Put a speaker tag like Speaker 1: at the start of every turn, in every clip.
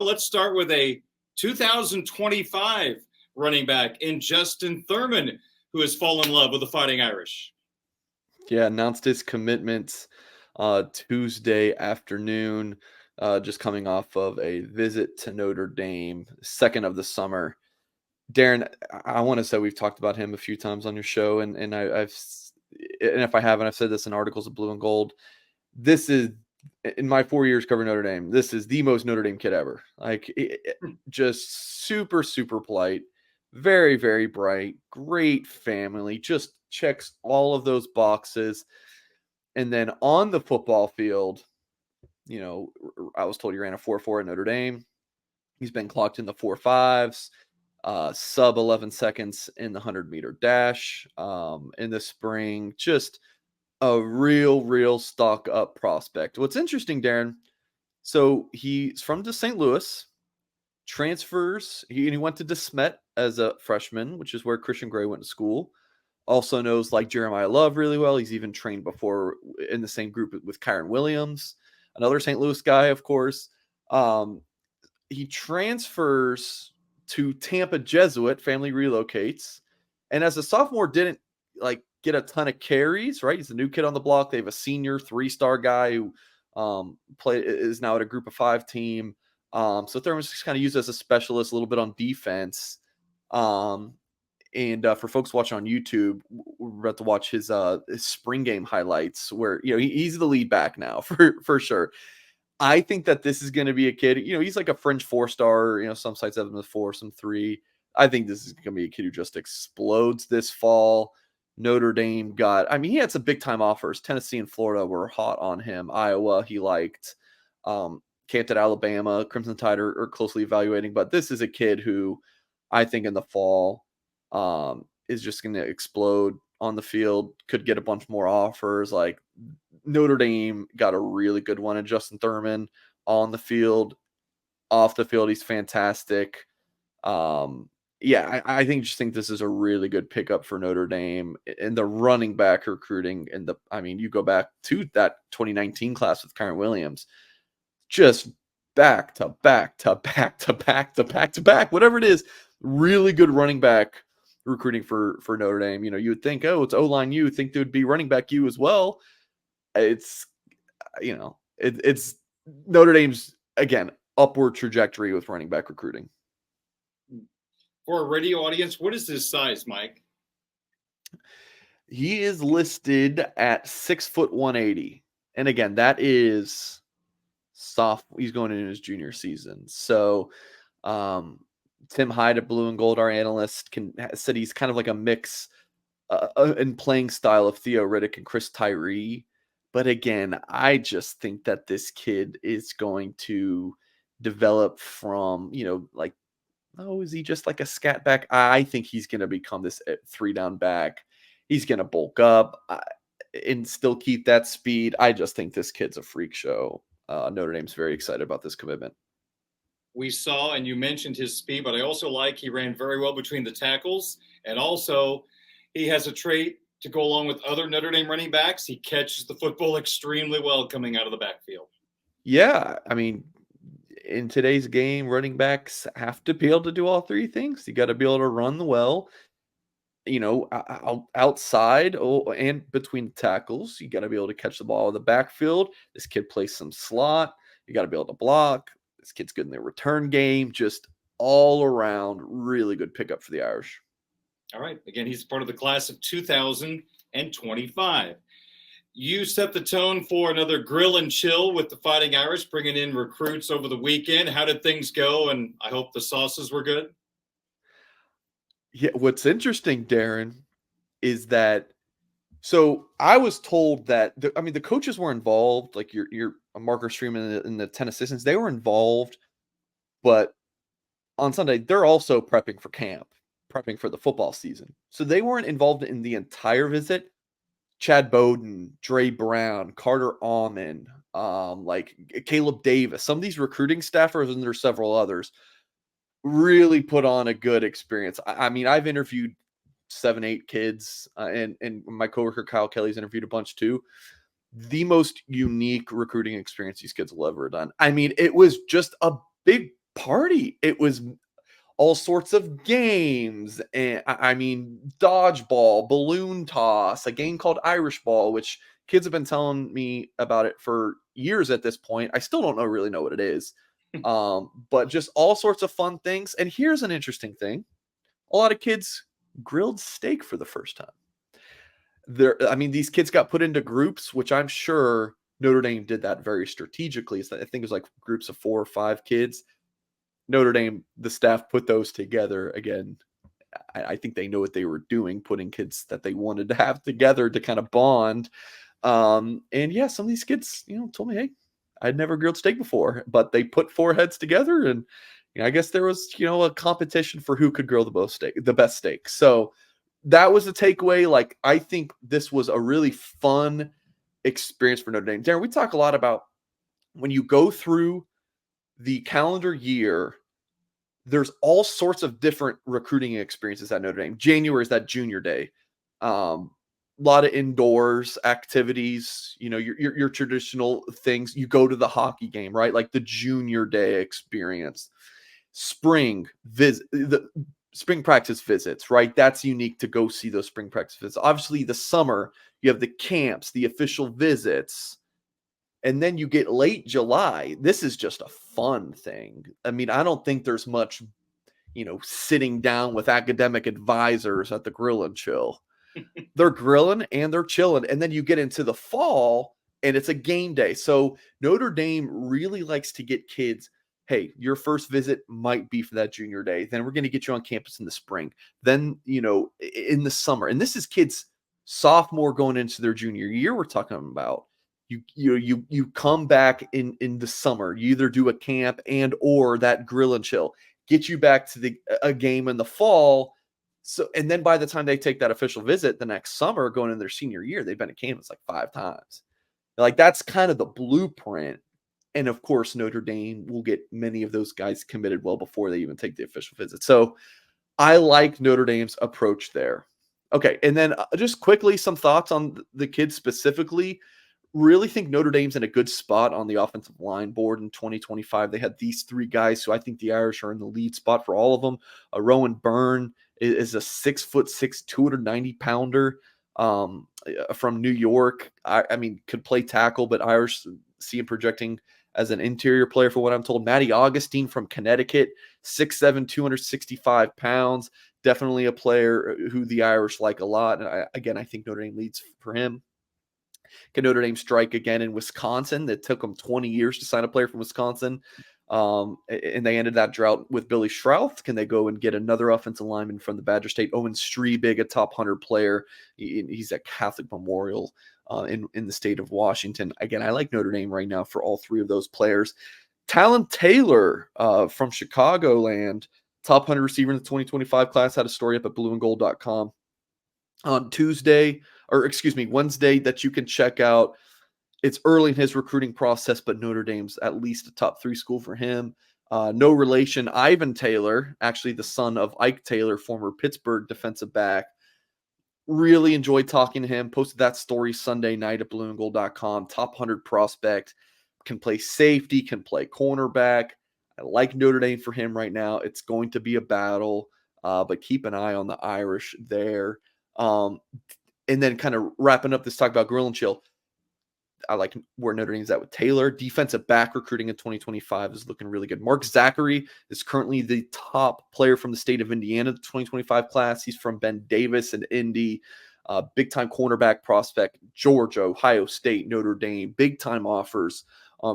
Speaker 1: Let's start with a 2025 running back in Justin Thurman, who has fallen in love with the Fighting Irish.
Speaker 2: Yeah, announced his commitment Tuesday afternoon, just coming off of a visit to Notre Dame, second of the summer. Darren, I want to say we've talked about him a few times on your show, and if I haven't, I've said this in articles of Blue and Gold. This is in my 4 years covering Notre Dame. This is the most Notre Dame kid ever. Just super, super polite, very, very bright, great family, just checks all of those boxes. And then on the football field, I was told he ran a 4.4 at Notre Dame. He's been clocked in the 4.5s, sub 11 seconds in the 100-meter dash in the spring. Just a real stock up prospect. What's interesting, Darren, so he's from St. Louis, transfers. He went to DeSmet as a freshman, which is where Christian Gray went to school. Also knows like Jeremiah Love really well. He's even trained before in the same group with Kyron Williams, another St. Louis guy, of course. He transfers to Tampa Jesuit, family relocates, and as a sophomore didn't get a ton of carries, right? He's a new kid on the block. They have a senior 3-star guy who is now at a group of 5 team. So Thurman's just kind of used as a specialist a little bit on defense. And for folks watching on YouTube, we're about to watch his spring game highlights where, he's the lead back now for sure. I think that this is going to be a kid, he's like a fringe 4-star, some sites have him with 4, some 3. I think this is going to be a kid who just explodes this fall. Notre Dame he had some big time offers. Tennessee and Florida were hot on him. Iowa, he liked. Camped at Alabama. Crimson Tide are closely evaluating, but this is a kid who I think in the fall is just going to explode on the field, could get a bunch more offers. Like Notre Dame got a really good one in Justin Thurman on the field. Off the field, he's fantastic. I think this is a really good pickup for Notre Dame in the running back recruiting. You go back to that 2019 class with Kyron Williams, just back to back to back to back to back to back, whatever it is, really good running back recruiting for Notre Dame. You would think, oh, it's O-line U, think there would be running back U as well. It's, it's Notre Dame's, again, upward trajectory with running back recruiting.
Speaker 1: For a radio audience, what is his size, Mike?
Speaker 2: He is listed at 6'1", 180. And again, that is soft. He's going into his junior season. So Tim Hyde at Blue and Gold, our analyst, said he's kind of like a mix in playing style of Theo Riddick and Chris Tyree. But again, I just think that this kid is going to develop from, is he just like a scat back? I think he's going to become this 3-down back. He's going to bulk up and still keep that speed. I just think this kid's a freak show. Notre Dame's very excited about this commitment.
Speaker 1: We saw, and you mentioned his speed, but I also like he ran very well between the tackles. And also, he has a trait to go along with other Notre Dame running backs. He catches the football extremely well coming out of the backfield.
Speaker 2: Yeah, in today's game, running backs have to be able to do all 3 things. You got to be able to run well, outside and between tackles. You got to be able to catch the ball in the backfield. This kid plays some slot. You got to be able to block. This kid's good in the return game. Just all around, really good pickup for the Irish.
Speaker 1: All right. Again, he's part of the class of 2025. You set the tone for another grill and chill with the Fighting Irish, bringing in recruits over the weekend. How did things go? And I hope the sauces were good.
Speaker 2: Yeah, what's interesting, Darren, is that so I was told that the coaches were involved, like your Marcus Freeman and the 10 assistants, they were involved, but on Sunday they're also prepping for camp, prepping for the football season. So they weren't involved in the entire visit. Chad Bowden, Dre Brown, Carter Allman, like Caleb Davis, some of these recruiting staffers, and there's several others, really put on a good experience. I've interviewed 7-8 kids, and my coworker Kyle Kelly's interviewed a bunch too. The most unique recruiting experience these kids will ever done. It was just a big party. It was all sorts of games, and I mean, dodgeball, balloon toss, a game called Irish ball, which kids have been telling me about it for years at this point. I still don't really know what it is. But just all sorts of fun things. And here's an interesting thing. A lot of kids grilled steak for the first time. I mean, these kids got put into groups, which I'm sure Notre Dame did that very strategically. I think it was like groups of 4 or 5 kids. Notre Dame, the staff put those together again. I think they know what they were doing, putting kids that they wanted to have together to kind of bond. And yeah, some of these kids, told me, hey, I'd never grilled steak before, but they put 4 heads together, and I guess there was, a competition for who could grill the best steak. So that was the takeaway. Like, I think this was a really fun experience for Notre Dame. Darren, we talk a lot about when you go through the calendar year, there's all sorts of different recruiting experiences at Notre Dame. January is that junior day. A lot of indoors activities, your traditional things. You go to the hockey game, right? Like the junior day experience. The spring practice visits, right? That's unique to go see those spring practice visits. Obviously, the summer, you have the camps, the official visits. And then you get late July. This is just a fun thing. I mean, I don't think there's much, sitting down with academic advisors at the grill and chill. They're grilling and they're chilling. And then you get into the fall and it's a game day. So Notre Dame really likes to get kids. Hey, your first visit might be for that junior day. Then we're going to get you on campus in the spring. Then, in the summer. And this is kids sophomore going into their junior year we're talking about. You come back in the summer. You either do a camp and or that grill and chill. Get you back to a game in the fall. So, and then by the time they take that official visit the next summer, going into their senior year, they've been at campus like 5 times. Like, that's kind of the blueprint. And of course, Notre Dame will get many of those guys committed well before they even take the official visit. So I like Notre Dame's approach there. Okay. And then just quickly, some thoughts on the kids specifically. Really think Notre Dame's in a good spot on the offensive line board in 2025. They had these 3 guys who I think the Irish are in the lead spot for all of them. Rowan Byrne is a 6'6", 290-pounder from New York. I mean, could play tackle, but Irish see him projecting as an interior player for what I'm told. Matty Augustine from Connecticut, 6'7", 265 pounds. Definitely a player who the Irish like a lot. And I think Notre Dame leads for him. Can Notre Dame strike again in Wisconsin? That took them 20 years to sign a player from Wisconsin. And they ended that drought with Billy Schrauth. Can they go and get another offensive lineman from the Badger State? Owen Strebig, a top 100 player. He's at Catholic Memorial in the state of Washington. Again, I like Notre Dame right now for all 3 of those players. Tayln Taylor from Chicagoland, top 100 receiver in the 2025 class, had a story up at blueandgold.com on Wednesday that you can check out. It's early in his recruiting process, but Notre Dame's at least a top 3 school for him. No relation. Ivan Taylor, actually the son of Ike Taylor, former Pittsburgh defensive back. Really enjoyed talking to him. Posted that story Sunday night at blueandgold.com. Top 100 prospect. Can play safety, can play cornerback. I like Notre Dame for him right now. It's going to be a battle, but keep an eye on the Irish there. And then kind of wrapping up this talk about grill and chill. I like where Notre Dame's at with Taylor. Defensive back recruiting in 2025 is looking really good. Mark Zachary is currently the top player from the state of Indiana, the 2025 class. He's from Ben Davis and Indy. Big-time cornerback prospect. Georgia, Ohio State, Notre Dame. Big-time offers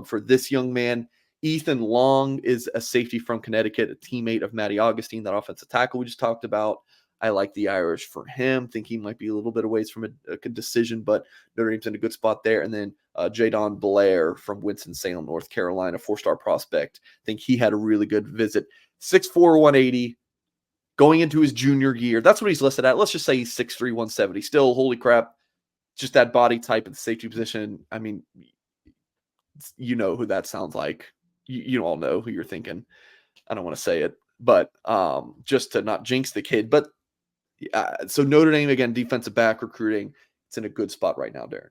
Speaker 2: for this young man. Ethan Long is a safety from Connecticut, a teammate of Matty Augustine, that offensive tackle we just talked about. I like the Irish for him. Think he might be a little bit away from a decision, but Notre Dame's in a good spot there. And then Jadon Blair from Winston-Salem, North Carolina, 4-star prospect. Think he had a really good visit. 6'4", 180, going into his junior year. That's what he's listed at. Let's just say he's 6'3", 170. Still, holy crap, just that body type at the safety position. I mean, you know who that sounds like. You all know who you're thinking. I don't want to say it, but just to not jinx the kid. But so Notre Dame, again, defensive back recruiting. It's in a good spot right now, Darren.